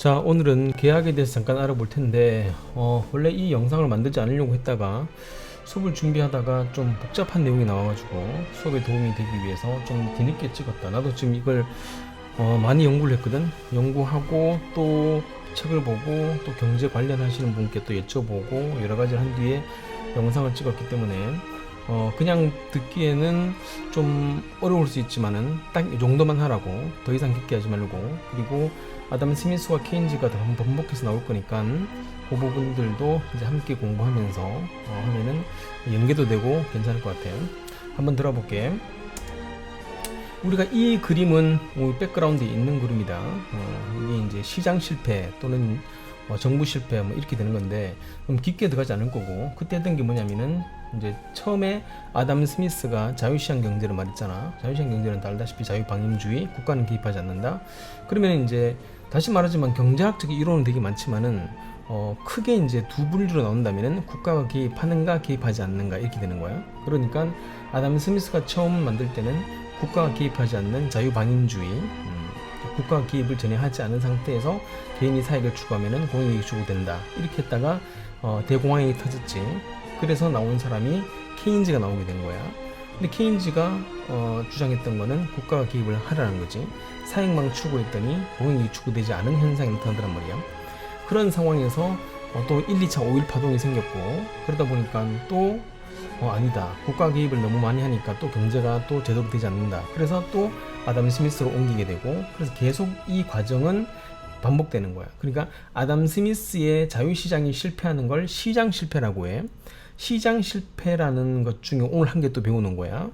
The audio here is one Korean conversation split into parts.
자, 오늘은 계약에 대해서 잠깐 알아볼 텐데, 원래 이 영상을 만들지 않으려고 했다가 수업을 준비하다가 좀 복잡한 내용이 나와가지고 수업에 도움이 되기 위해서 좀 뒤늦게 찍었다. 나도 지금 이걸 많이 연구를 했거든. 연구하고 또 책을 보고 또 경제 관련하시는 분께 또 여쭤보고 여러 가지를 한 뒤에 영상을 찍었기 때문에 그냥 듣기에는 좀 어려울 수 있지만은 딱 이 정도만 하라고, 더 이상 깊게 하지 말고. 그리고 아담 스미스와 케인즈가 더 반복해서 나올 거니까 그 부분들도 이제 함께 공부하면서 하면은 연계도 되고 괜찮을 것 같아요. 한번 들어볼게. 우리가 이 그림은 백그라운드에 있는 그림이다. 이게 이제 시장 실패 또는 정부 실패 뭐 이렇게 되는 건데, 좀 깊게 들어가지 않을 거고, 그때 했던 게 뭐냐면은 이제 처음에 아담 스미스가 자유시장 경제를 말했잖아. 자유시장 경제는 알다시피 자유방임주의, 국가는 개입하지 않는다. 그러면 이제 다시 말하지만 경제학적인 이론은 되게 많지만은 크게 이제 두 분류로 나온다면은 국가가 개입하는가 개입하지 않는가 이렇게 되는 거야. 그러니까 아담 스미스가 처음 만들 때는 국가가 개입하지 않는 자유방임주의, 국가 개입을 전혀 하지 않은 상태에서 개인이 사익을 추구하면은 공익이 추구된다 이렇게 했다가 대공황이 터졌지. 그래서 나온 사람이 케인즈가 나오게 된 거야. 근데 케인즈가 주장했던 거는 국가가 개입을 하라는 거지. 사익만 추구했더니 공익이 추구되지 않은 현상이 나타나더란 말이야. 그런 상황에서 또 1, 2차 5.1 파동이 생겼고, 그러다 보니까 또 아니다, 국가 개입을 너무 많이 하니까 또 경제가 또 제대로 되지 않는다. 그래서 또 아담 스미스로 옮기게 되고, 그래서 계속 이 과정은 반복되는 거야. 그러니까 아담 스미스의 자유시장이 실패하는 걸 시장 실패라고 해. 시장 실패라는 것 중에 오늘 한 개 또 배우는 거야.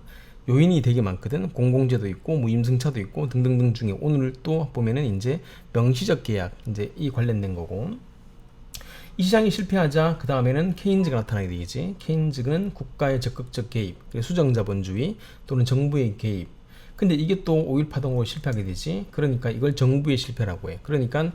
요인이 되게 많거든. 공공재도 있고 무임승차도 있고 등등등 중에 오늘 또 보면은 이제 명시적 계약, 이제 이 관련된 거고, 이 시장이 실패하자 그 다음에는 케인즈가 나타나게 되겠지. 케인즈는 국가의 적극적 개입, 수정자본주의 또는 정부의 개입. 근데 이게 또 5.1 파동으로 실패하게 되지. 그러니까 이걸 정부의 실패라고 해. 그러니까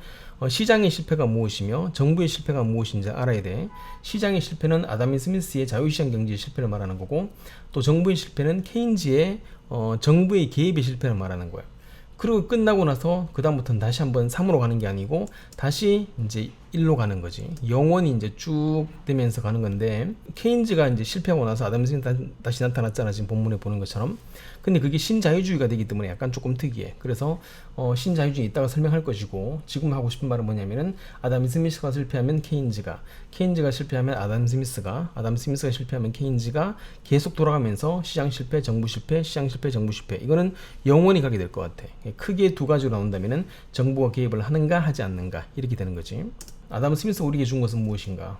시장의 실패가 무엇이며 정부의 실패가 무엇인지 알아야 돼. 시장의 실패는 아담 스미스의 자유시장 경제의 실패를 말하는 거고, 또 정부의 실패는 케인즈의 정부의 개입의 실패를 말하는 거야. 그리고 끝나고 나서 그 다음부터는 다시 한번 3으로 가는 게 아니고 다시 이제 1로 가는 거지. 영원히 이제 쭉 되면서 가는 건데, 케인즈가 이제 실패하고 나서 아담 스미스가 다시 나타났잖아, 지금 본문에 보는 것처럼. 근데 그게 신자유주의가 되기 때문에 약간 조금 특이해. 그래서 신자유주의 이따가 설명할 것이고, 지금 하고 싶은 말은 뭐냐면은 아담 스미스가 실패하면 케인즈가 실패하면 아담 스미스가 실패하면 케인즈가 계속 돌아가면서 시장 실패, 정부 실패, 시장 실패, 정부 실패. 이거는 영원히 가게 될 것 같아. 크게 두 가지로 나온다면은 정부가 개입을 하는가 하지 않는가 이렇게 되는 거지. 아담 스미스가 우리에게 준 것은 무엇인가?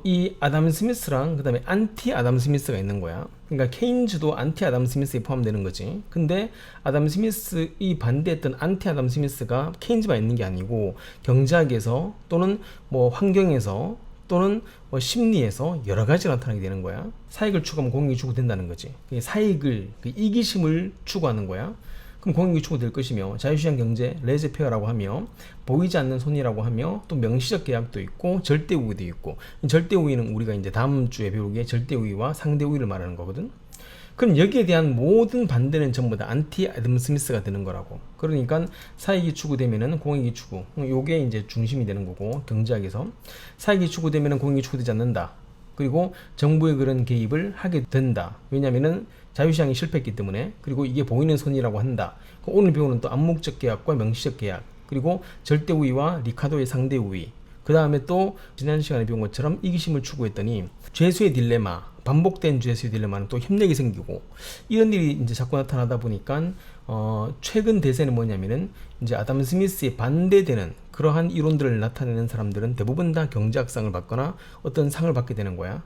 이 아담 스미스랑 그 다음에 안티 아담 스미스가 있는 거야. 그러니까 케인즈도 안티 아담 스미스에 포함되는 거지. 근데 아담 스미스 이 반대했던 안티 아담 스미스가 케인즈만 있는 게 아니고 경제학에서 또는 뭐 환경에서 또는 뭐 심리에서 여러 가지가 나타나게 되는 거야. 사익을 추구하면 공익이 추구된다는 거지. 사익을, 이기심을 추구하는 거야. 그럼 공익이 추구될 것이며, 자유시장 경제, 레즈페어라고 하며, 보이지 않는 손이라고 하며, 또 명시적 계약도 있고 절대 우위도 있고. 절대 우위는 우리가 이제 다음 주에 배우기에 절대 우위와 상대 우위를 말하는 거거든. 그럼 여기에 대한 모든 반대는 전부 다 안티 아담 스미스가 되는 거라고. 그러니까 사익이 추구되면은 공익이 추구, 요게 이제 중심이 되는 거고, 경제학에서 사익이 추구되면은 공익이 추구되지 않는다. 그리고 정부의 그런 개입을 하게 된다. 왜냐면은 자유시장이 실패했기 때문에. 그리고 이게 보이는 손이라고 한다. 오늘 배우는 또 암묵적 계약과 명시적 계약, 그리고 절대 우위와 리카도의 상대 우위, 그 다음에 또 지난 시간에 배운 것처럼 이기심을 추구했더니 죄수의 딜레마, 반복된 죄수의 딜레마는 또 협력이 생기고, 이런 일이 이제 자꾸 나타나다 보니까 최근 대세는 뭐냐면은 이제 아담 스미스에 반대되는 그러한 이론들을 나타내는 사람들은 대부분 다 경제학상을 받거나 어떤 상을 받게 되는 거야.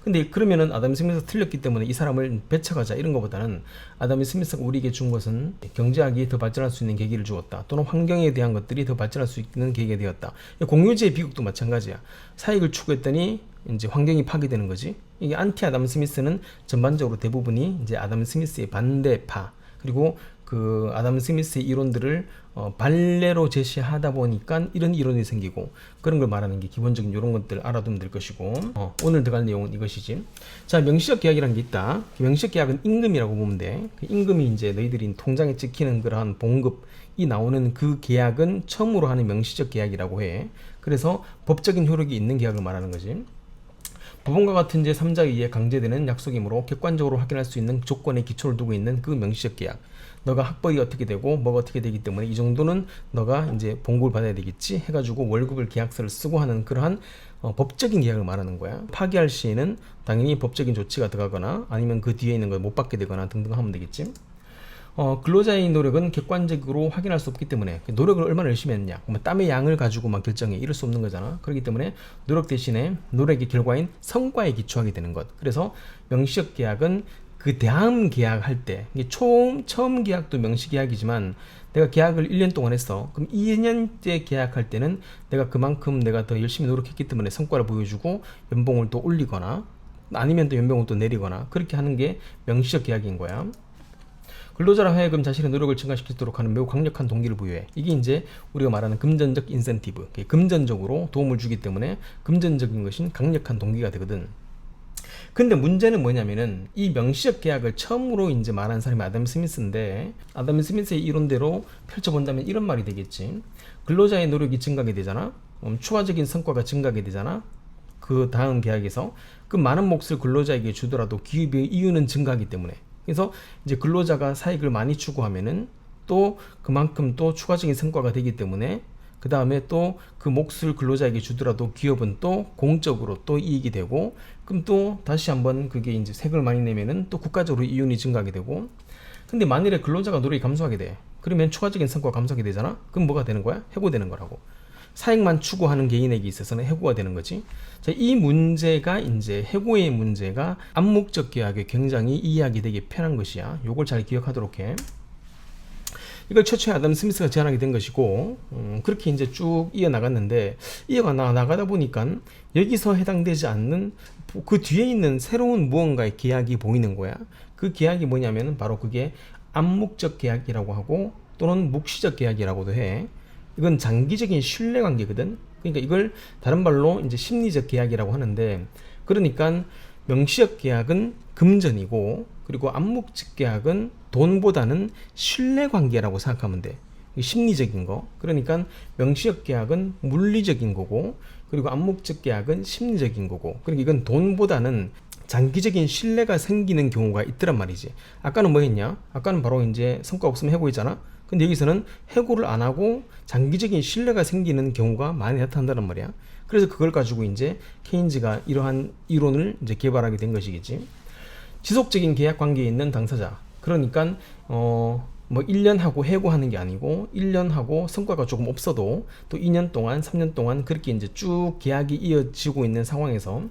근데 그러면은 아담 스미스가 틀렸기 때문에 이 사람을 배척하자 이런 것보다는 아담 스미스가 우리에게 준 것은 경제학이 더 발전할 수 있는 계기를 주었다, 또는 환경에 대한 것들이 더 발전할 수 있는 계기가 되었다. 공유지의 비극도 마찬가지야. 사익을 추구했더니 이제 환경이 파괴되는 거지. 이게 안티 아담 스미스는 전반적으로 대부분이 이제 아담 스미스의 반대파, 그리고 그 아담 스미스의 이론들을 발례로 제시하다 보니까 이런 이론이 생기고, 그런 걸 말하는 게 기본적인 이런 것들 알아두면 될 것이고, 오늘 들어갈 내용은 이것이지. 자, 명시적 계약이라는 게 있다. 명시적 계약은 임금이라고 보면 돼. 그 임금이 이제 너희들이 통장에 찍히는 그러한 봉급, 이 나오는 그 계약은 처음으로 하는 명시적 계약이라고 해. 그래서 법적인 효력이 있는 계약을 말하는 거지. 법원과 같은 제3자에 의해 강제되는 약속이므로 객관적으로 확인할 수 있는 조건에 기초를 두고 있는 그 명시적 계약. 너가 학벌이 어떻게 되고 뭐가 어떻게 되기 때문에 이 정도는 너가 이제 봉급을 받아야 되겠지 해가지고 월급을 계약서를 쓰고 하는 그러한 법적인 계약을 말하는 거야. 파기할 시에는 당연히 법적인 조치가 들어가거나 아니면 그 뒤에 있는 걸 못 받게 되거나 등등 하면 되겠지. 근로자의 노력은 객관적으로 확인할 수 없기 때문에 노력을 얼마나 열심히 했냐, 땀의 양을 가지고만 결정해 이럴 수 없는 거잖아. 그렇기 때문에 노력 대신에 노력의 결과인 성과에 기초하게 되는 것. 그래서 명시적 계약은 그 다음 계약할 때, 이게 처음 계약도 명시 계약이지만 내가 계약을 1년 동안 했어. 그럼 2년째 계약할 때는 내가 그만큼 내가 더 열심히 노력했기 때문에 성과를 보여주고 연봉을 또 올리거나 아니면 또 연봉을 또 내리거나 그렇게 하는 게 명시적 계약인 거야. 근로자라 하여금 자신의 노력을 증가시키도록 하는 매우 강력한 동기를 부여해. 이게 이제 우리가 말하는 금전적 인센티브, 금전적으로 도움을 주기 때문에 금전적인 것인 강력한 동기가 되거든. 근데 문제는 뭐냐면은 이 명시적 계약을 처음으로 이제 말한 사람이 아담 스미스인데, 아담 스미스의 이론대로 펼쳐본다면 이런 말이 되겠지. 근로자의 노력이 증가하게 되잖아. 추가적인 성과가 증가하게 되잖아. 그 다음 계약에서 그 많은 몫을 근로자에게 주더라도 기업의 이윤은 증가하기 때문에. 그래서 이제 근로자가 사익을 많이 추구하면은 또 그만큼 또 추가적인 성과가 되기 때문에 그 다음에 또 그 몫을 근로자에게 주더라도 기업은 또 공적으로 또 이익이 되고, 그럼 또 다시 한번 그게 이제 세금을 많이 내면은 또 국가적으로 이윤이 증가하게 되고. 근데 만일에 근로자가 노력이 감소하게 돼. 그러면 추가적인 성과가 감소하게 되잖아. 그럼 뭐가 되는 거야? 해고되는 거라고. 사익만 추구하는 개인에게 있어서는 해고가 되는 거지. 자, 이 문제가 이제 해고의 문제가 암묵적 계약에 굉장히 이해하기 되게 편한 것이야. 요걸 잘 기억하도록 해. 이걸 최초에 아담 스미스가 제안하게 된 것이고, 그렇게 이제 쭉 이어나갔는데, 나가다 보니까 여기서 해당되지 않는 그 뒤에 있는 새로운 무언가의 계약이 보이는 거야. 그 계약이 뭐냐면 바로 그게 암묵적 계약이라고 하고 또는 묵시적 계약이라고도 해. 이건 장기적인 신뢰 관계거든. 그러니까 이걸 다른 말로 이제 심리적 계약이라고 하는데, 그러니까 명시적 계약은 금전이고, 그리고 암묵적 계약은 돈보다는 신뢰 관계라고 생각하면 돼. 심리적인 거. 그러니까 명시적 계약은 물리적인 거고, 그리고 암묵적 계약은 심리적인 거고. 그러니까 이건 돈보다는 장기적인 신뢰가 생기는 경우가 있더란 말이지. 아까는 뭐 했냐? 아까는 바로 이제 성과 없으면 해고했잖아. 근데 여기서는 해고를 안 하고 장기적인 신뢰가 생기는 경우가 많이 나타난다는 말이야. 그래서 그걸 가지고 이제 케인즈가 이러한 이론을 이제 개발하게 된 것이겠지. 지속적인 계약 관계에 있는 당사자. 그러니까 뭐 1년 하고 해고하는 게 아니고 1년 하고 성과가 조금 없어도 또 2년 동안, 3년 동안 그렇게 이제 쭉 계약이 이어지고 있는 상황에서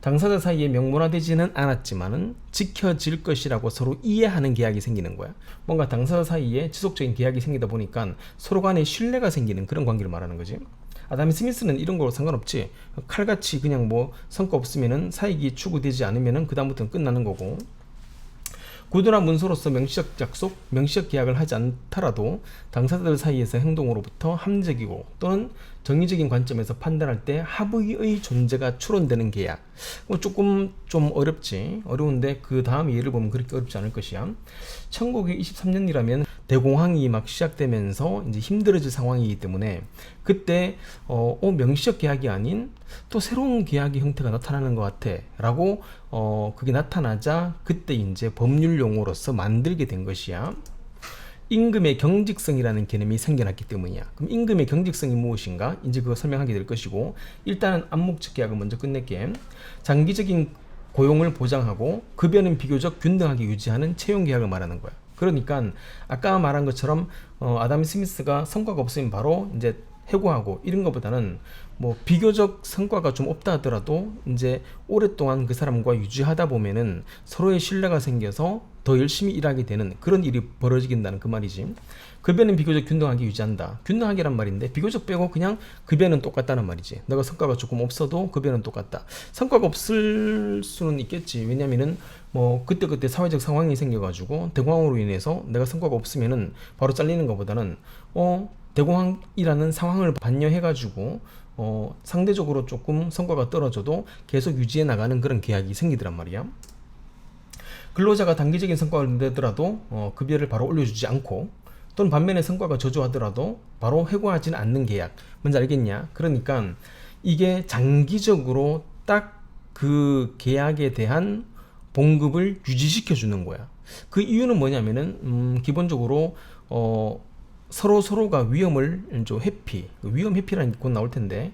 당사자 사이에 명문화되지는 않았지만은 지켜질 것이라고 서로 이해하는 계약이 생기는 거야. 뭔가 당사자 사이에 지속적인 계약이 생기다 보니까 서로 간에 신뢰가 생기는 그런 관계를 말하는 거지. 아담 스미스는 이런 거로 상관없지. 칼같이 그냥 뭐 성과 없으면은 사익이 추구되지 않으면은 그다음부터는 끝나는 거고. 구두나 문서로서 명시적 약속, 명시적 계약을 하지 않더라도 당사자들 사이에서 행동으로부터 합리적이고 또는 정의적인 관점에서 판단할 때 합의의 존재가 추론되는 계약. 조금 좀 어려운데 그 다음 예를 보면 그렇게 어렵지 않을 것이야. 1923년이라면 대공황이 막 시작되면서 이제 힘들어질 상황이기 때문에 그때 명시적 계약이 아닌 또 새로운 계약의 형태가 나타나는 것 같아 라고 그게 나타나자 그때 이제 법률 용어로서 만들게 된 것이야. 임금의 경직성이라는 개념이 생겨났기 때문이야. 그럼 임금의 경직성이 무엇인가? 이제 그거 설명하게 될 것이고, 일단은 암묵적 계약을 먼저 끝낼게. 장기적인 고용을 보장하고 급여는 비교적 균등하게 유지하는 채용 계약을 말하는 거야. 그러니까 아까 말한 것처럼 아담 스미스가 성과가 없으면 바로 이제 해고하고 이런 것보다는 뭐 비교적 성과가 좀 없다 하더라도 이제 오랫동안 그 사람과 유지하다 보면은 서로의 신뢰가 생겨서 더 열심히 일하게 되는 그런 일이 벌어지긴다는 그 말이지. 급여는 비교적 균등하게 유지한다. 균등하게란 말인데 비교적 빼고 그냥 급여는 똑같다는 말이지. 내가 성과가 조금 없어도 급여는 똑같다. 성과가 없을 수는 있겠지. 왜냐면은 뭐 그때 사회적 상황이 생겨가지고 대공황으로 인해서 내가 성과가 없으면은 바로 잘리는 것보다는 대공황이라는 상황을 반영해가지고 상대적으로 조금 성과가 떨어져도 계속 유지해 나가는 그런 계약이 생기더란 말이야. 근로자가 단기적인 성과를 내더라도 급여를 바로 올려주지 않고 또는 반면에 성과가 저조하더라도 바로 해고하지는 않는 계약. 뭔지 알겠냐? 그러니까 이게 장기적으로 딱 그 계약에 대한 봉급을 유지시켜 주는 거야. 그 이유는 뭐냐면은 기본적으로 서로가 위험을 좀 회피, 위험 회피라는 게 곧 나올 텐데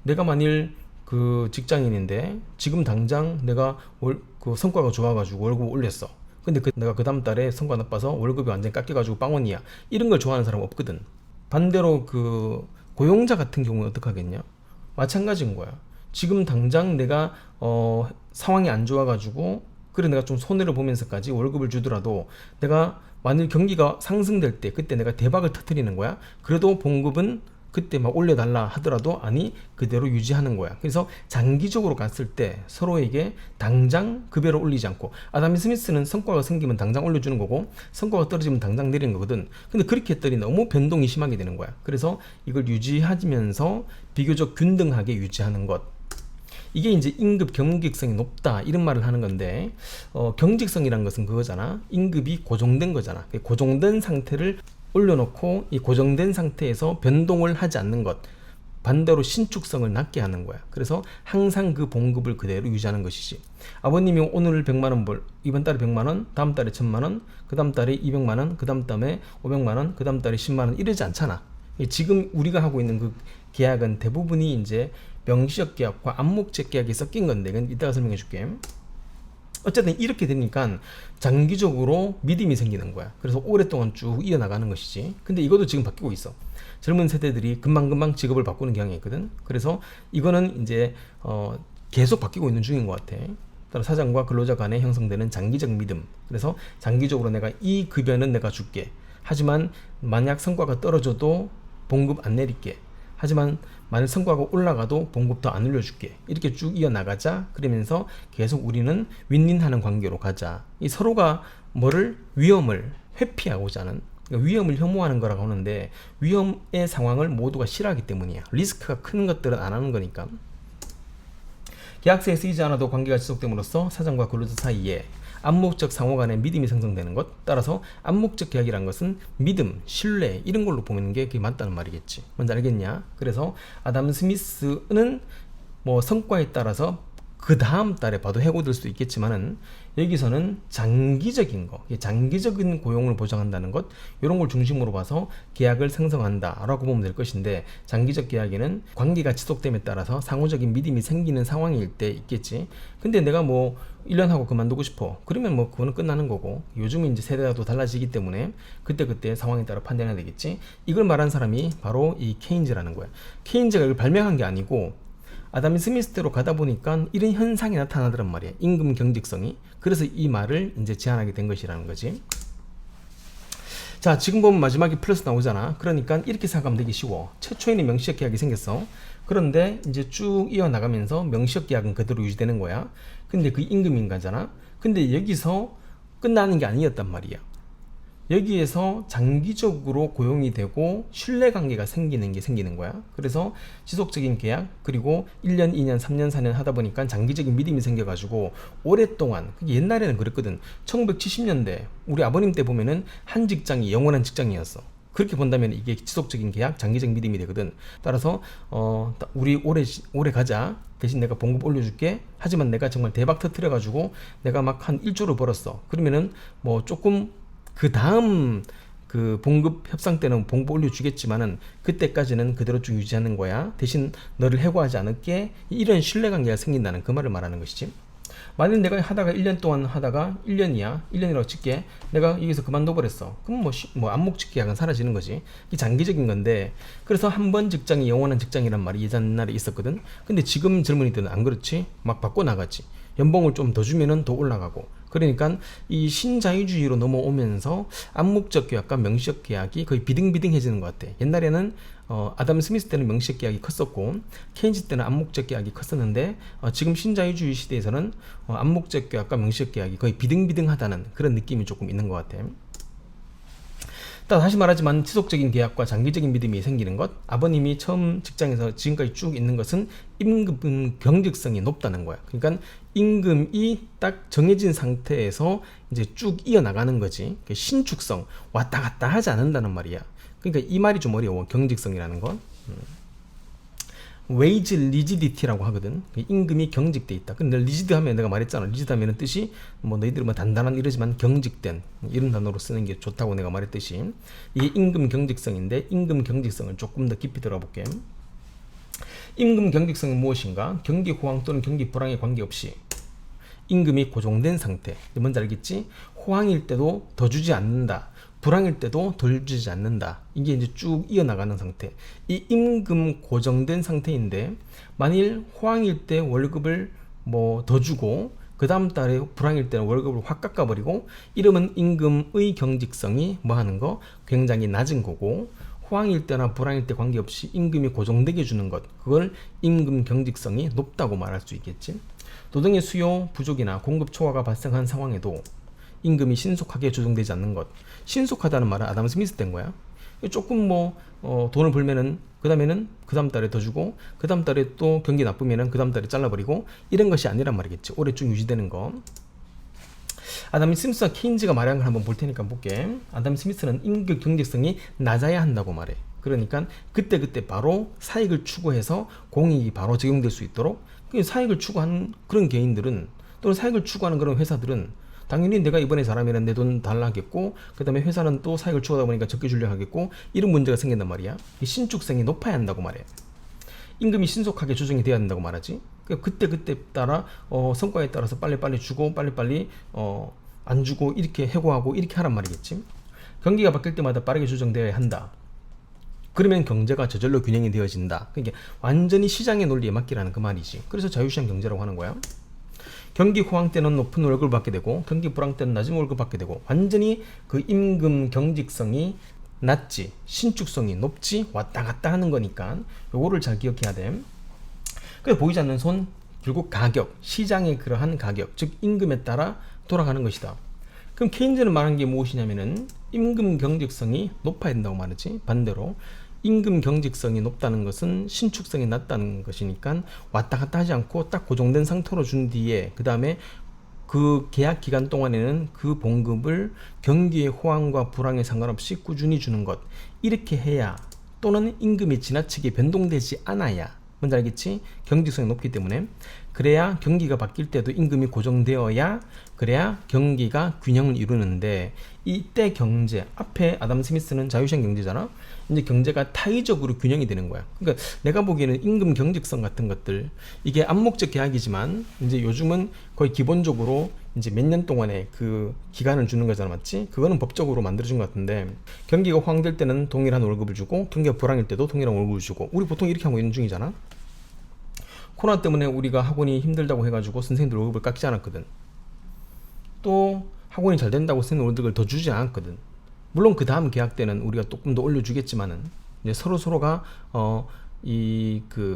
내가 만일 그 직장인인데 지금 당장 내가 그 성과가 좋아가지고 월급 올렸어. 근데 내가 그 다음 달에 성과 나빠서 월급이 완전 깎여가지고 빵원이야. 이런 걸 좋아하는 사람 없거든. 반대로 그 고용자 같은 경우는 어떻게 하겠냐? 마찬가지인 거야. 지금 당장 내가 상황이 안 좋아가지고 그래 내가 좀 손해를 보면서까지 월급을 주더라도 내가 만일 경기가 상승될 때 그때 내가 대박을 터뜨리는 거야. 그래도 봉급은 그때 막 올려달라 하더라도 아니 그대로 유지하는 거야. 그래서 장기적으로 갔을 때 서로에게 당장 급여를 올리지 않고 아담 스미스는 성과가 생기면 당장 올려주는 거고 성과가 떨어지면 당장 내리는 거거든. 근데 그렇게 했더니 너무 변동이 심하게 되는 거야. 그래서 이걸 유지하면서 비교적 균등하게 유지하는 것. 이게 이제 임금 경직성이 높다 이런 말을 하는 건데 경직성이라는 것은 그거잖아. 임금이 고정된 거잖아. 고정된 상태를 올려놓고 이 고정된 상태에서 변동을 하지 않는 것, 반대로 신축성을 낮게 하는 거야. 그래서 항상 그 봉급을 그대로 유지하는 것이지. 아버님이 오늘 100만원 벌, 이번 달에 100만원, 다음 달에 1000만원, 그 다음 달에 200만원, 그 다음 달에 500만원, 그 다음 달에 10만원 이러지 않잖아. 지금 우리가 하고 있는 그 계약은 대부분이 이제 명시적 계약과 암묵적 계약이 섞인 건데 이건 이따가 설명해 줄게. 어쨌든 이렇게 되니까 장기적으로 믿음이 생기는 거야. 그래서 오랫동안 쭉 이어나가는 것이지. 근데 이것도 지금 바뀌고 있어. 젊은 세대들이 금방금방 직업을 바꾸는 경향이 있거든. 그래서 이거는 이제 계속 바뀌고 있는 중인 것 같아. 따라 사장과 근로자 간에 형성되는 장기적 믿음. 그래서 장기적으로 내가 이 급여는 내가 줄게. 하지만 만약 성과가 떨어져도 봉급 안 내릴게. 하지만 만약 성과가 올라가도 봉급 더 안 올려줄게. 이렇게 쭉 이어나가자. 그러면서 계속 우리는 윈윈하는 관계로 가자. 이 서로가 위험을 회피하고자 하는, 그러니까 위험을 혐오하는 거라고 하는데 위험의 상황을 모두가 싫어하기 때문이야. 리스크가 큰 것들은 안 하는 거니까. 계약서에 쓰이지 않아도 관계가 지속됨으로써 사장과 근로자 사이에 암묵적 상호 간의 믿음이 생성되는 것. 따라서 암묵적 계약이란 것은 믿음, 신뢰 이런 걸로 보는 게 그게 맞다는 말이겠지. 뭔지 알겠냐? 그래서 아담 스미스는 성과에 따라서 그 다음 달에 봐도 해고될 수도 있겠지만은 여기서는 장기적인 거, 장기적인 고용을 보장한다는 것, 이런 걸 중심으로 봐서 계약을 생성한다라고 보면 될 것인데, 장기적 계약에는 관계가 지속됨에 따라서 상호적인 믿음이 생기는 상황일 때 있겠지. 근데 내가 1년 하고 그만두고 싶어. 그러면 그거는 끝나는 거고, 요즘은 이제 세대가 또 달라지기 때문에 그때 상황에 따라 판단해야 되겠지. 이걸 말한 사람이 바로 이 케인즈라는 거야. 케인즈가 이걸 발명한 게 아니고 아담 스미스대로 가다 보니까 이런 현상이 나타나더란 말이야. 임금 경직성이. 그래서 이 말을 이제 제안하게 된 것이라는 거지. 자, 지금 보면 마지막에 플러스 나오잖아. 그러니까 이렇게 생각하면 되게 쉬워. 최초에는 명시적 계약이 생겼어. 그런데 이제 쭉 이어나가면서 명시적 계약은 그대로 유지되는 거야. 근데 그 임금인가잖아. 근데 여기서 끝나는 게 아니었단 말이야. 여기에서 장기적으로 고용이 되고 신뢰관계가 생기는 거야. 그래서 지속적인 계약, 그리고 1년, 2년, 3년, 4년 하다 보니까 장기적인 믿음이 생겨가지고 오랫동안, 옛날에는 그랬거든. 1970년대 우리 아버님 때 보면은 한 직장이 영원한 직장이었어. 그렇게 본다면 이게 지속적인 계약, 장기적 믿음이 되거든. 따라서 우리 오래 가자. 대신 내가 봉급 올려줄게. 하지만 내가 정말 대박 터뜨려가지고 내가 막 한 1조를 벌었어. 그러면은 조금 그 다음 그 봉급 협상 때는 봉급 올려주겠지만은 그때까지는 그대로 쭉 유지하는 거야. 대신 너를 해고하지 않을게. 이런 신뢰관계가 생긴다는 그 말을 말하는 것이지. 만약 내가 하다가 1년 동안 하다가 1년이라고 칠게. 내가 여기서 그만둬버렸어. 그럼 암묵적 계약은 사라지는 거지. 이게 장기적인 건데, 그래서 한 번 직장이 영원한 직장이란 말이 옛날에 있었거든. 근데 지금 젊은이들은 안 그렇지. 막 바꿔나가지. 연봉을 좀 더 주면은 더 올라가고. 그러니까 이 신자유주의로 넘어오면서 암묵적 계약과 명시적 계약이 거의 비등비등해지는 것 같아. 옛날에는 아담 스미스 때는 명시적 계약이 컸었고 케인즈 때는 암묵적 계약이 컸었는데 지금 신자유주의 시대에서는 암묵적 계약과 명시적 계약이 거의 비등비등하다는 그런 느낌이 조금 있는 것 같아. 다시 말하지만 지속적인 계약과 장기적인 믿음이 생기는 것, 아버님이 처음 직장에서 지금까지 쭉 있는 것은 임금 경직성이 높다는 거야. 그러니까 임금이 딱 정해진 상태에서 이제 쭉 이어나가는 거지. 신축성, 왔다 갔다 하지 않는다는 말이야. 그러니까 이 말이 좀 어려워. 경직성이라는 건. wage rigidity라고 하거든. 임금이 경직돼 있다. 근데 rigid 하면 내가 말했잖아. rigid 하면은 뜻이 뭐 너희들은 뭐 단단한 이러지만 경직된 이런 단어로 쓰는 게 좋다고 내가 말했듯이 이게 임금 경직성인데 임금 경직성을 조금 더 깊이 들어볼게. 임금 경직성은 무엇인가? 경기 호황 또는 경기 불황에 관계없이 임금이 고정된 상태. 뭔지 알겠지? 호황일 때도 더 주지 않는다. 불황일 때도 덜 주지 않는다. 이게 이제 쭉 이어나가는 상태. 이 임금 고정된 상태인데 만일 호황일 때 월급을 뭐 더 주고 그 다음 달에 불황일 때는 월급을 확 깎아버리고 이러면 임금의 경직성이 뭐 하는 거? 굉장히 낮은 거고 호황일 때나 불황일 때 관계없이 임금이 고정되게 주는 것, 그걸 임금 경직성이 높다고 말할 수 있겠지. 노동의 수요 부족이나 공급 초과가 발생한 상황에도 임금이 신속하게 조정되지 않는 것. 신속하다는 말은 아담 스미스 된 거야. 조금 돈을 벌면은 그 다음에는 그 다음 달에 더 주고 그 다음 달에 또 경기 나쁘면은 그 다음 달에 잘라버리고 이런 것이 아니란 말이겠지. 오래 쭉 유지되는 거. 아담 스미스와 케인즈가 말한 걸 한번 볼 테니까 볼게. 아담 스미스는 임금 경직성이 낮아야 한다고 말해. 그러니까 그때그때 바로 사익을 추구해서 공익이 바로 적용될 수 있도록 사익을 추구하는 그런 개인들은 또는 사익을 추구하는 그런 회사들은 당연히 내가 이번에 잘하면 내 돈 달라 하겠고 그 다음에 회사는 또 사익을 추구하다 보니까 적게 주려 하겠고 이런 문제가 생긴단 말이야. 신축성이 높아야 한다고 말해. 임금이 신속하게 조정이 돼야 한다고 말하지. 그때 따라 성과에 따라서 빨리빨리 주고 빨리빨리 안 주고 이렇게 해고하고 이렇게 하란 말이겠지. 경기가 바뀔 때마다 빠르게 조정되어야 한다. 그러면 경제가 저절로 균형이 되어진다. 그러니까 완전히 시장의 논리에 맡기라는 그 말이지. 그래서 자유시장 경제라고 하는 거야. 경기 호황 때는 높은 월급을 받게 되고 경기 불황 때는 낮은 월급을 받게 되고 완전히 그 임금 경직성이 낮지 신축성이 높지 왔다 갔다 하는 거니까 요거를 잘 기억해야 돼. 그래서 보이지 않는 손 결국 가격, 시장의 그러한 가격, 즉 임금에 따라 돌아가는 것이다. 그럼 케인즈는 말한 게 무엇이냐면은 임금 경직성이 높아야 된다고 말하지. 반대로 임금 경직성이 높다는 것은 신축성이 낮다는 것이니까 왔다 갔다 하지 않고 딱 고정된 상태로 준 뒤에 그 다음에 그 계약 기간 동안에는 그 봉급을 경기의 호황과 불황에 상관없이 꾸준히 주는 것, 이렇게 해야 또는 임금이 지나치게 변동되지 않아야, 뭔지 알겠지? 경직성이 높기 때문에 그래야 경기가 바뀔 때도 임금이 고정되어야 그래야 경기가 균형을 이루는데 이때 경제, 앞에 아담 스미스는 자유시장 경제잖아. 이제 경제가 타의적으로 균형이 되는 거야. 그러니까 내가 보기에는 임금 경직성 같은 것들 이게 암묵적 계약이지만 이제 요즘은 거의 기본적으로 이제 몇 년 동안의 그 기간을 주는 거잖아, 맞지? 그거는 법적으로 만들어진 것 같은데 경기가 호황될 때는 동일한 월급을 주고 경기가 불황일 때도 동일한 월급을 주고 우리 보통 이렇게 하고 있는 중이잖아. 코로나 때문에 우리가 학원이 힘들다고 해가지고 선생님들 월급을 깎지 않았거든. 또 학원이 잘 된다고 선생님 월급을 더 주지 않았거든. 물론 그 다음 계약 때는 우리가 조금 더 올려주겠지만은 이제 서로가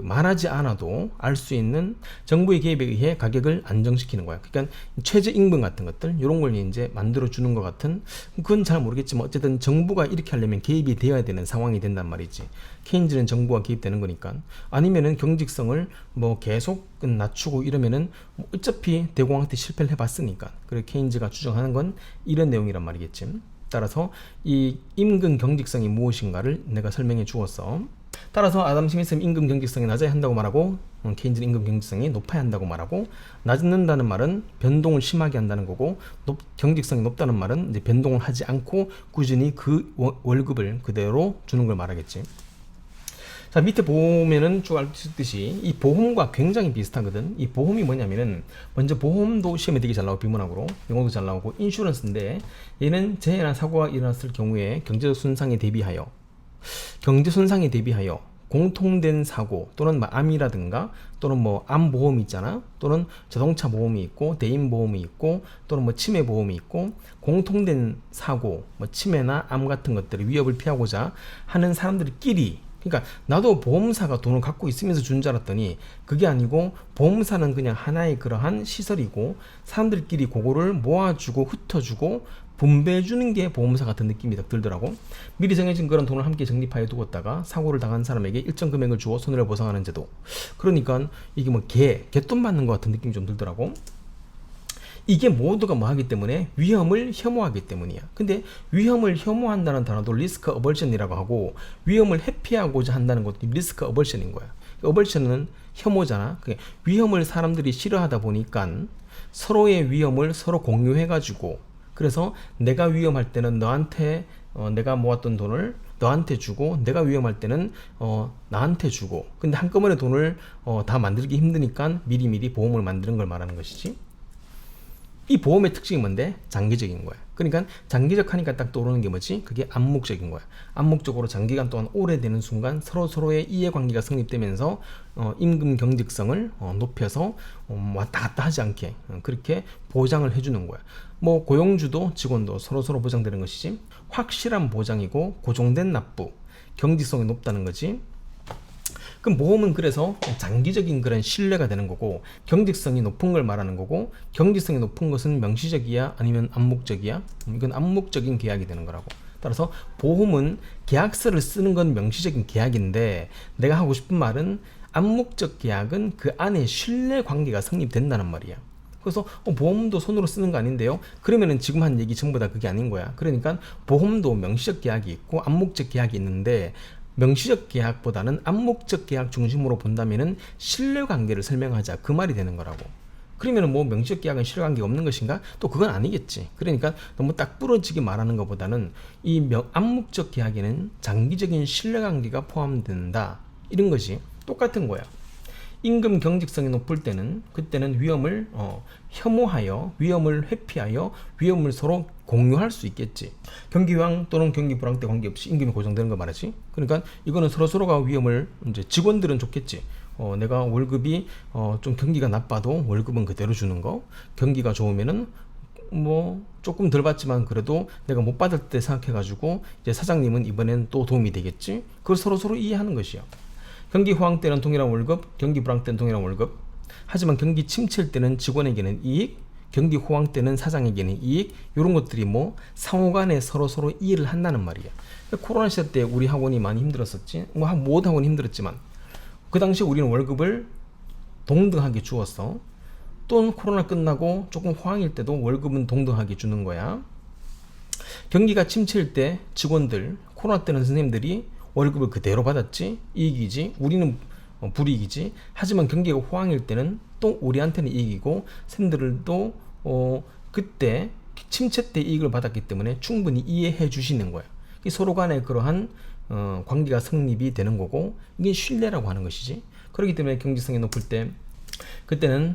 말하지 않아도 알 수 있는 정부의 개입에 의해 가격을 안정시키는 거야. 그러니까 최저임금 같은 것들 이런 걸 이제 만들어 주는 것 같은, 그건 잘 모르겠지만 어쨌든 정부가 이렇게 하려면 개입이 되어야 되는 상황이 된단 말이지. 케인즈는 정부가 개입되는 거니까. 아니면은 경직성을 뭐 계속 낮추고 이러면은 뭐 어차피 대공황 때 실패를 해봤으니까. 그래서 케인즈가 주장하는 건 이런 내용이란 말이겠지. 따라서 이 임금 경직성이 무엇인가를 내가 설명해 주었어. 따라서 아담 스미스는 임금 경직성이 낮아야 한다고 말하고 케인즈는 임금 경직성이 높아야 한다고 말하고, 낮는다는 말은 변동을 심하게 한다는 거고 경직성이 높다는 말은 이제 변동을 하지 않고 꾸준히 그 월급을 그대로 주는 걸 말하겠지. 자, 밑에 보면은 쭉 알듯이 이 보험과 굉장히 비슷하거든. 이 보험이 뭐냐면은 먼저 보험도 시험에 되게 잘 나오고 비문학으로 영어도 잘 나오고 인슈런스인데 얘는 재해나 사고가 일어났을 경우에 경제적 손상에 대비하여 공통된 사고 또는 뭐 암이라든가 또는 뭐 암보험이 있잖아, 또는 자동차 보험이 있고 대인 보험이 있고 또는 뭐 치매 보험이 있고 공통된 사고 뭐 치매나 암 같은 것들의 위협을 피하고자 하는 사람들끼리, 그러니까 나도 보험사가 돈을 갖고 있으면서 준 줄 알았더니 그게 아니고 보험사는 그냥 하나의 그러한 시설이고 사람들끼리 그거를 모아주고 흩어주고 분배해 주는 게 보험사 같은 느낌이 딱 들더라고. 미리 정해진 그런 돈을 함께 적립하여 두었다가 사고를 당한 사람에게 일정 금액을 주어 손해를 보상하는 제도. 그러니까 이게 뭐 개돈 받는 것 같은 느낌이 좀 들더라고. 이게 모두가 뭐 하기 때문에 위험을 혐오하기 때문이야. 근데 위험을 혐오한다는 단어도 리스크 어벌션이라고 하고, 위험을 회피하고자 한다는 것도 리스크 어벌션인 거야. 어벌션은 혐오잖아. 위험을 사람들이 싫어하다 보니까 서로의 위험을 서로 공유해가지고, 그래서 내가 위험할 때는 너한테 내가 모았던 돈을 너한테 주고, 내가 위험할 때는 나한테 주고. 근데 한꺼번에 돈을 다 만들기 힘드니까 미리미리 보험을 만드는 걸 말하는 것이지. 이 보험의 특징이 뭔데? 장기적인 거야. 그러니까 장기적 하니까 딱 떠오르는 게 뭐지? 그게 암묵적인 거야. 암묵적으로 장기간 동안 오래되는 순간 서로의 이해관계가 성립되면서 임금 경직성을 높여서 왔다 갔다 하지 않게 그렇게 보장을 해주는 거야. 뭐 고용주도 직원도 서로 보장되는 것이지. 확실한 보장이고 고정된 납부, 경직성이 높다는 거지. 그럼 보험은 그래서 장기적인 그런 신뢰가 되는 거고, 경직성이 높은 걸 말하는 거고, 경직성이 높은 것은 명시적이야 아니면 암묵적이야? 이건 암묵적인 계약이 되는 거라고. 따라서 보험은 계약서를 쓰는 건 명시적인 계약인데, 내가 하고 싶은 말은 암묵적 계약은 그 안에 신뢰 관계가 성립된다는 말이야. 그래서 보험도 손으로 쓰는 거 아닌데요? 그러면은 지금 한 얘기 전부 다 그게 아닌 거야. 그러니까 보험도 명시적 계약이 있고 암묵적 계약이 있는데, 명시적 계약보다는 암묵적 계약 중심으로 본다면은 신뢰관계를 설명하자, 그 말이 되는 거라고. 그러면은 뭐 명시적 계약은 신뢰관계가 없는 것인가? 또 그건 아니겠지. 그러니까 너무 딱 부러지게 말하는 것보다는 이 암묵적 계약에는 장기적인 신뢰관계가 포함된다, 이런 것이 똑같은 거야. 임금 경직성이 높을 때는 그때는 위험을 혐오하여, 위험을 회피하여, 위험을 서로 공유할 수 있겠지. 경기황 또는 경기 불황 때 관계없이 임금이 고정되는 거 말이지. 그러니까 이거는 서로가 위험을, 이제 직원들은 좋겠지. 내가 월급이 좀 경기가 나빠도 월급은 그대로 주는 거. 경기가 좋으면은 뭐 조금 덜 받지만 그래도 내가 못 받을 때 생각해가지고 이제 사장님은 이번엔 또 도움이 되겠지. 그걸 서로 이해하는 것이야. 경기 호황 때는 동일한 월급, 경기 불황 때는 동일한 월급. 하지만 경기 침체일 때는 직원에게는 이익, 경기 호황 때는 사장에게는 이익. 이런 것들이 뭐 상호간에 서로 이해를 한다는 말이야. 코로나 시대 때 우리 학원이 많이 힘들었었지. 뭐 모든 학원이 힘들었지만 그 당시 우리는 월급을 동등하게 주었어. 또 코로나 끝나고 조금 호황일 때도 월급은 동등하게 주는 거야. 경기가 침체일 때 직원들, 코로나 때는 선생님들이 월급을 그대로 받았지. 이익이지. 우리는 불이익이지. 하지만 경기가 호황일 때는 또 우리한테는 이익이고, 선생님들도 그때 침체 때 이익을 받았기 때문에 충분히 이해해 주시는 거야. 서로 간에 그러한 관계가 성립이 되는 거고, 이게 신뢰라고 하는 것이지. 그렇기 때문에 경직성이 높을 때 그때는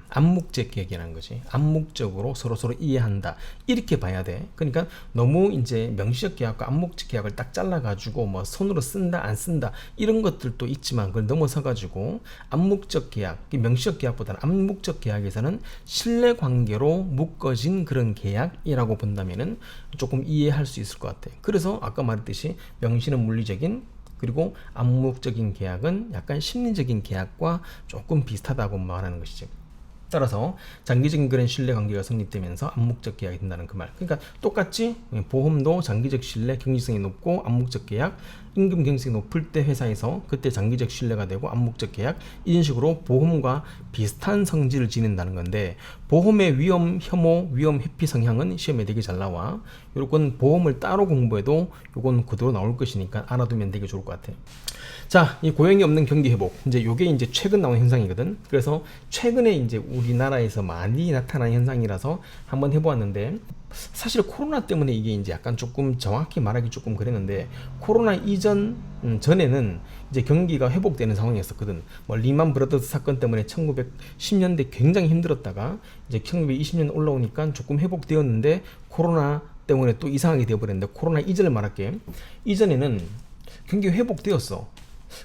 암묵적 계약이라는 거지. 암묵적으로 서로 이해한다, 이렇게 봐야 돼. 그러니까 너무 이제 명시적 계약과 암묵적 계약을 딱 잘라가지고 뭐 손으로 쓴다 안 쓴다 이런 것들도 있지만, 그걸 넘어서가지고 암묵적 계약, 명시적 계약보다는 암묵적 계약에서는 신뢰관계로 묶어진 그런 계약이라고 본다면은 조금 이해할 수 있을 것 같아. 그래서 아까 말했듯이 명시는 물리적인, 그리고 암묵적인 계약은 약간 심리적인 계약과 조금 비슷하다고 말하는 것이지. 따라서 장기적인 그런 신뢰관계가 성립되면서 암묵적 계약이 된다는 그 말. 그러니까 똑같이 보험도 장기적 신뢰, 경직성이 높고 암묵적 계약, 임금 경직성이 높을 때 회사에서 그때 장기적 신뢰가 되고 암묵적 계약, 이런 식으로 보험과 비슷한 성질을 지닌다는 건데, 보험의 위험 혐오, 위험 회피 성향은 시험에 되게 잘 나와. 요건 보험을 따로 공부해도 요건 그대로 나올 것이니까 알아두면 되게 좋을 것 같아. 자, 이 고용이 없는 경기 회복, 이제 요게 이제 최근 나온 현상이거든. 그래서 최근에 이제 우리나라에서 많이 나타난 현상이라서 한번 해보았는데, 사실 코로나 때문에 이게 이제 약간 조금 정확히 말하기 조금 그랬는데, 코로나 이전 전에는 이제 경기가 회복되는 상황이었었거든. 뭐 리만 브라더스 사건 때문에 1910년대 굉장히 힘들었다가 이제 1920년 올라오니까 조금 회복되었는데, 코로나 때문에 또 이상하게 되어버렸는데, 코로나 이전을 말할게. 이전에는 경기 회복되었어.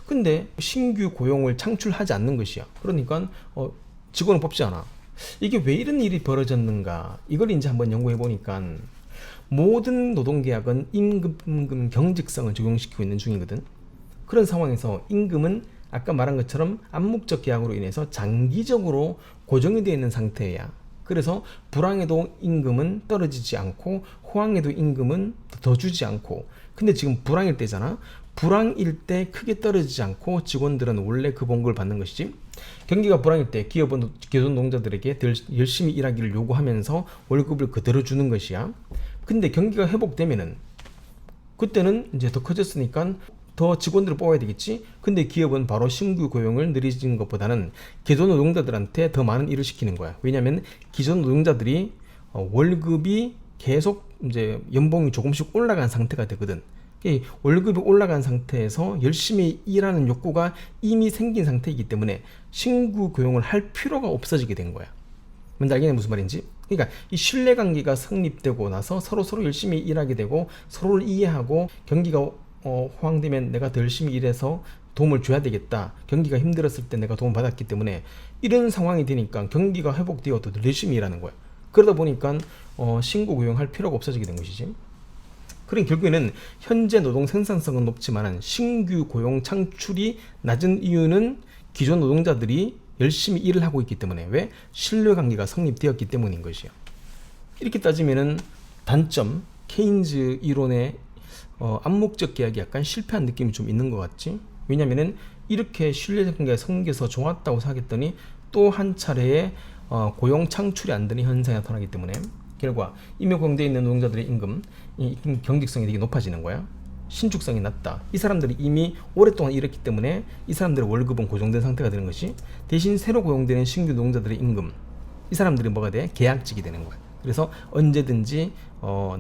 근데 신규 고용을 창출하지 않는 것이야. 그러니까 직원을 뽑지 않아. 이게 왜 이런 일이 벌어졌는가, 이걸 이제 한번 연구해 보니까 모든 노동계약은 임금 경직성을 적용시키고 있는 중이거든. 그런 상황에서 임금은 아까 말한 것처럼 암묵적 계약으로 인해서 장기적으로 고정이 되어 있는 상태야. 그래서 불황에도 임금은 떨어지지 않고 호황에도 임금은 더 주지 않고, 근데 지금 불황일 때잖아. 불황일 때 크게 떨어지지 않고 직원들은 원래 그 봉급을 받는 것이지. 경기가 불황일 때 기업은 기존 노동자들에게 더 열심히 일하기를 요구하면서 월급을 그대로 주는 것이야. 근데 경기가 회복되면은 그때는 이제 더 커졌으니까 더 직원들을 뽑아야 되겠지. 근데 기업은 바로 신규 고용을 늘리는 것보다는 기존 노동자들한테 더 많은 일을 시키는 거야. 왜냐하면 기존 노동자들이 월급이 계속 이제 연봉이 조금씩 올라간 상태가 되거든. 월급이 올라간 상태에서 열심히 일하는 욕구가 이미 생긴 상태이기 때문에 신규 고용을 할 필요가 없어지게 된 거야. 뭔지 알겠네, 무슨 말인지? 그러니까 이 신뢰관계가 성립되고 나서 서로 열심히 일하게 되고 서로를 이해하고, 경기가 호황되면 내가 더 열심히 일해서 도움을 줘야 되겠다. 경기가 힘들었을 때 내가 도움 받았기 때문에 이런 상황이 되니까 경기가 회복되어도 더 열심히 일하는 거야. 그러다 보니까 신규 고용할 필요가 없어지게 된 것이지. 그러니까 결국에는 현재 노동 생산성은 높지만 신규 고용 창출이 낮은 이유는 기존 노동자들이 열심히 일을 하고 있기 때문에, 왜? 신뢰관계가 성립되었기 때문인 것이요. 이렇게 따지면은 단점, 케인즈 이론의 암묵적 계약이 약간 실패한 느낌이 좀 있는 것 같지? 왜냐면은 이렇게 신뢰관계가 생겨서 좋았다고 생각했더니 또 한 차례의 고용 창출이 안 되는 현상이 나타나기 때문에 결과 임용공대에 있는 노동자들의 임금, 이 경직성이 되게 높아지는 거야. 신축성이 낮다. 이 사람들이 이미 오랫동안 일했기 때문에 이 사람들의 월급은 고정된 상태가 되는 것이, 대신 새로 고용되는 신규 노동자들의 임금, 이 사람들이 뭐가 돼? 계약직이 되는 거야. 그래서 언제든지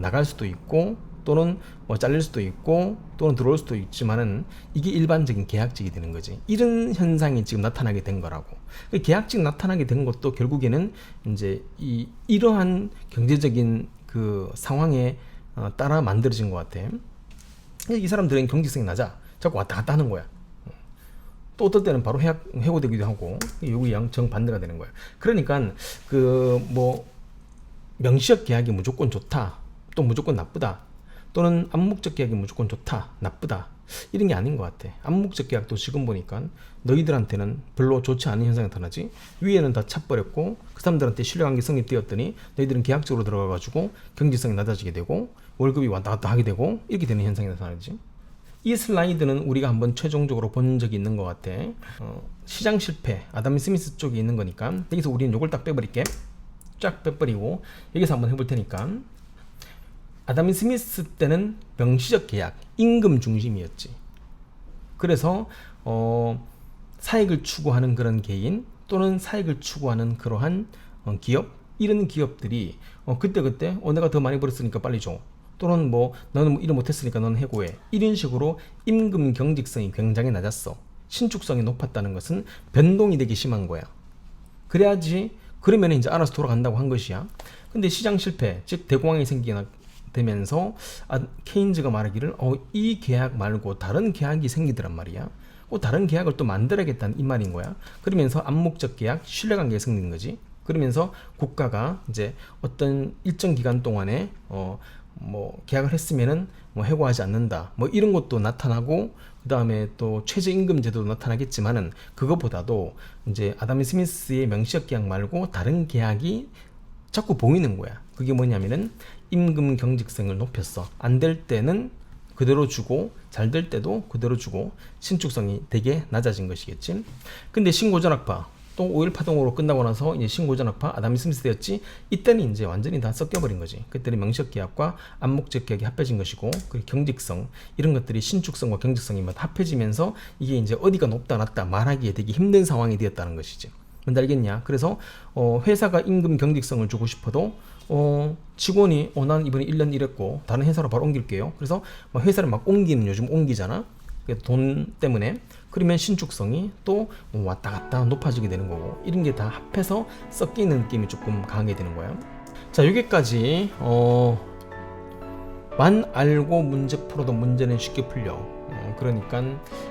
나갈 수도 있고 또는 잘릴 수도 있고 또는 들어올 수도 있지만은 이게 일반적인 계약직이 되는 거지. 이런 현상이 지금 나타나게 된 거라고. 계약직 나타나게 된 것도 결국에는 이제 이러한 경제적인 그 상황에 따라 만들어진 것 같아. 이 사람들은 경직성이 낮아. 자꾸 왔다 갔다 하는 거야. 또 어떨 때는 바로 해고되기도 하고, 여기 정반대가 되는 거야. 그러니까 명시적 계약이 무조건 좋다, 또 무조건 나쁘다, 또는 암묵적 계약이 무조건 좋다, 나쁘다, 이런 게 아닌 것 같아. 암묵적 계약도 지금 보니까 너희들한테는 별로 좋지 않은 현상이 나타나지. 위에는 다 차버렸고 그 사람들한테 신뢰관계 성립되었더니 너희들은 계약적으로 들어가가지고 경제성이 낮아지게 되고 월급이 왔다 갔다 하게 되고 이렇게 되는 현상이 나타나지. 이 슬라이드는 우리가 한번 최종적으로 본 적이 있는 것 같아. 시장 실패, 아담 스미스 쪽에 있는 거니까 여기서 우리는 요걸 딱 빼버릴게. 쫙 빼버리고 여기서 한번 해볼 테니까. 아담 스미스 때는 명시적 계약, 임금 중심이었지. 그래서 사익을 추구하는 그런 개인 또는 사익을 추구하는 그러한 기업, 이런 기업들이 그때 내가 더 많이 벌었으니까 빨리 줘, 또는 너는 일을 못했으니까 너는 해고해, 이런 식으로 임금 경직성이 굉장히 낮았어. 신축성이 높았다는 것은 변동이 되게 심한 거야. 그래야지, 그러면 이제 알아서 돌아간다고 한 것이야. 근데 시장 실패, 즉 대공황이 생기게 되면서 케인즈가 말하기를 이 계약 말고 다른 계약이 생기더란 말이야. 다른 계약을 또 만들어야겠다는 이 말인 거야. 그러면서 암묵적 계약, 신뢰관계가 생기는 거지. 그러면서 국가가 이제 어떤 일정 기간 동안에 계약을 했으면은 해고하지 않는다, 이런 것도 나타나고, 그 다음에 또 최저임금 제도도 나타나겠지만은 그것보다도 이제 아담 스미스의 명시적 계약 말고 다른 계약이 자꾸 보이는 거야. 그게 뭐냐면은 임금 경직성을 높였어. 안 될 때는 그대로 주고 잘 될 때도 그대로 주고 신축성이 되게 낮아진 것이겠지. 근데 신고전학파, 또 5.1 파동으로 끝나고 나서 이제 신고전학파 아담 스미스 때였지. 이때는 이제 완전히 다 섞여버린 거지. 그때는 명시적 계약과 암묵적 계약이 합해진 것이고, 그 경직성, 이런 것들이 신축성과 경직성이 합해지면서 이게 이제 어디가 높다 낮다 말하기에 되게 힘든 상황이 되었다는 것이지. 뭔지 알겠냐? 그래서 회사가 임금 경직성을 주고 싶어도 직원이 난 이번에 1년 일했고 다른 회사로 바로 옮길게요. 그래서 회사를 막 옮기는, 요즘 옮기잖아. 돈 때문에. 그러면 신축성이 또 왔다 갔다 높아지게 되는 거고, 이런 게 다 합해서 섞이는 느낌이 조금 강하게 되는 거야. 자, 여기까지 만 알고 문제 풀어도 문제는 쉽게 풀려. 그러니까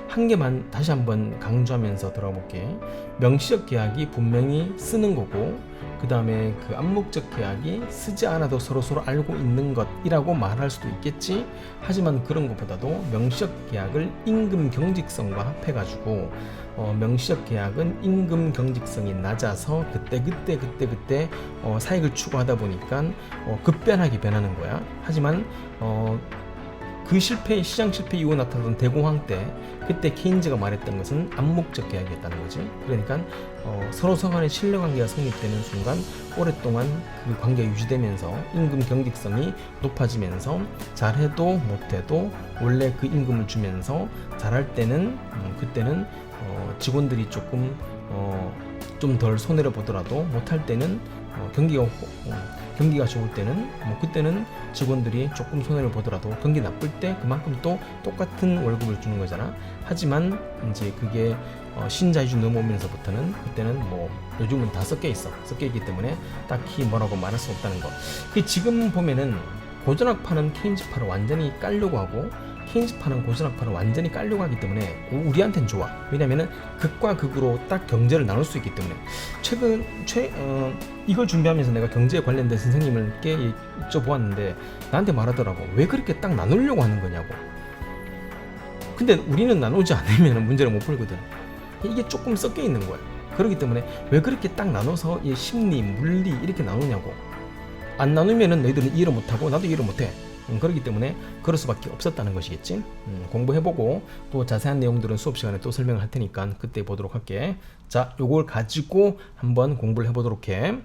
한 개만 다시 한번 강조하면서 들어볼게. 명시적 계약이 분명히 쓰는 거고, 그 다음에 그 암묵적 계약이 쓰지 않아도 서로 알고 있는 것이라고 말할 수도 있겠지. 하지만 그런 것보다도 명시적 계약을 임금 경직성과 합해가지고 명시적 계약은 임금 경직성이 낮아서 그때 사익을 추구하다 보니까 급변하게 변하는 거야. 하지만 그 시장 실패 이후 나타났던 대공황 때 그때 케인즈가 말했던 것은 암묵적 계약이었다는 거지. 그러니까 서로 간의 신뢰관계가 성립되는 순간 오랫동안 그 관계가 유지되면서 임금 경직성이 높아지면서 잘해도 못해도 원래 그 임금을 주면서 잘할 때는 그때는 직원들이 조금 좀 덜 손해를 보더라도 못할 때는 경기가 좋을 때는 그때는 직원들이 조금 손해를 보더라도 경기 나쁠 때 그만큼 또 똑같은 월급을 주는 거잖아. 하지만 이제 그게 신자유주의 넘어오면서부터는 그때는 요즘은 다 섞여 있기 때문에 딱히 뭐라고 말할 수 없다는 거. 지금 보면은 고전학파는 케인즈파를 완전히 깔려고 하고 케인즈파는 고전학파를 완전히 깔려고 하기 때문에 우리한텐 좋아. 왜냐면은 극과 극으로 딱 경제를 나눌 수 있기 때문에. 이걸 준비하면서 내가 경제에 관련된 선생님께 여쭤보았는데 나한테 말하더라고. 왜 그렇게 딱 나누려고 하는 거냐고. 근데 우리는 나누지 않으면 문제를 못 풀거든. 이게 조금 섞여 있는 거야. 그렇기 때문에 왜 그렇게 딱 나눠서 이 심리, 물리 이렇게 나누냐고. 안 나누면은 너희들은 이해를 못하고 나도 이해를 못해. 그렇기 때문에 그럴 수밖에 없었다는 것이겠지. 공부해보고 또 자세한 내용들은 수업 시간에 또 설명을 할 테니까 그때 보도록 할게. 자, 요걸 가지고 한번 공부를 해보도록 해.